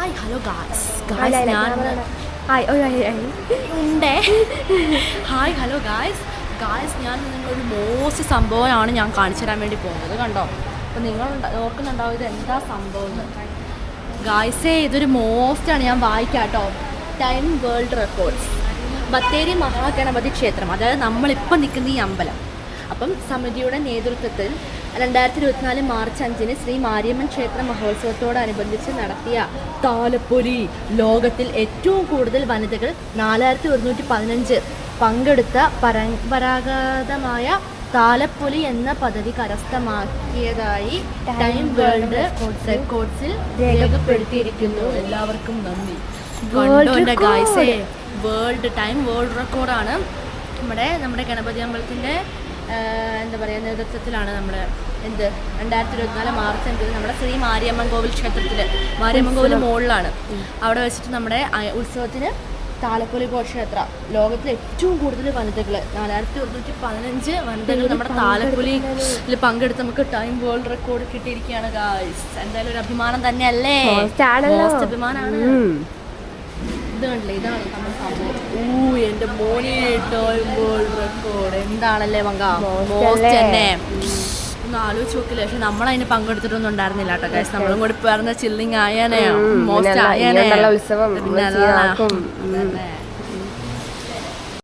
Hi hello guys ഞാൻ ഉണ്ടേ hi hello guys ഞാൻ നിങ്ങളൊരു മോസ്റ്റ് സംഭവമാണ് ഞാൻ കാണിച്ചു തരാൻ വേണ്ടി പോകുന്നത്. കണ്ടോ, അപ്പോൾ നിങ്ങൾ ഓർക്കുന്നുണ്ടാവും ഇത് എന്താ സംഭവം എന്ന്. ഗായ്സേ, ഇതൊരു മോസ്റ്റാണ്. ഞാൻ വായിക്കാം കേട്ടോ. Time world records. Bathery Mahaganapathi ക്ഷേത്രം, അതായത് നമ്മളിപ്പോൾ നിൽക്കുന്ന ഈ അമ്പലം. അപ്പം സമിതിയുടെ നേതൃത്വത്തിൽ 2024 മാർച്ച് 5 ശ്രീ മാരിയമ്മൻ ക്ഷേത്ര മഹോത്സവത്തോടനുബന്ധിച്ച് നടത്തിയ താലപ്പൊലി ലോകത്തിൽ ഏറ്റവും കൂടുതൽ വനിതകൾ 4115 പങ്കെടുത്ത പരമ്പരാഗതമായ താലപ്പൊലി എന്ന പദവി കരസ്ഥമാക്കിയതായി ടൈം വേൾഡ് റെക്കോർഡ്സിൽ രേഖപ്പെടുത്തിയിരിക്കുന്നു. എല്ലാവർക്കും നന്ദി. വേൾഡ് റെക്കോർഡാണ്. നമ്മുടെ ഗണപതി അമ്പലത്തിൻ്റെ എന്താ പറയുക നേതൃത്വത്തിലാണ് നമ്മൾ 2024 മാർച്ച് 5 നമ്മുടെ ശ്രീ മാരിയമ്മൻ കോവിൽ ക്ഷേത്രത്തിൽ, മാരിയമ്മൻ കോവിൽ മുകളിലാണ്, അവിടെ വെച്ചിട്ട് നമ്മുടെ ഉത്സവത്തിന് താലപ്പൊലി ഘോഷയാത്ര. ലോകത്തിലെ ഏറ്റവും കൂടുതൽ വനിതകൾ 4115 വനിതകൾ നമ്മുടെ താലപ്പൊലിയിൽ പങ്കെടുത്ത് നമുക്ക് ടൈം വേൾഡ് റെക്കോർഡ് കിട്ടിയിരിക്കുകയാണ് ഗായ്സ്. എന്തായാലും ഒരു അഭിമാനം തന്നെയല്ലേ, അഭിമാനമാണ്. ഇത് കണ്ടില്ലേ, ഇതാണ് നമ്മുടെ സംഭവം. എന്റെ മോനെ, ടൈം വേൾഡ് റെക്കോർഡ് എന്താണല്ലേ മങ്ക, മോസ്റ്റ് തന്നെ. ഒന്ന് ആലോചിച്ച് നോക്കില്ല. പക്ഷെ നമ്മളതിന് പങ്കെടുത്തിട്ടൊന്നും ഉണ്ടായിരുന്നില്ല കേട്ടോ ഗൈസ്. നമ്മളും കൂടി പറഞ്ഞ ചില്ലിങ് ആയാനേ, മോസ്റ്റ് ആയാനേ. ഉത്സവം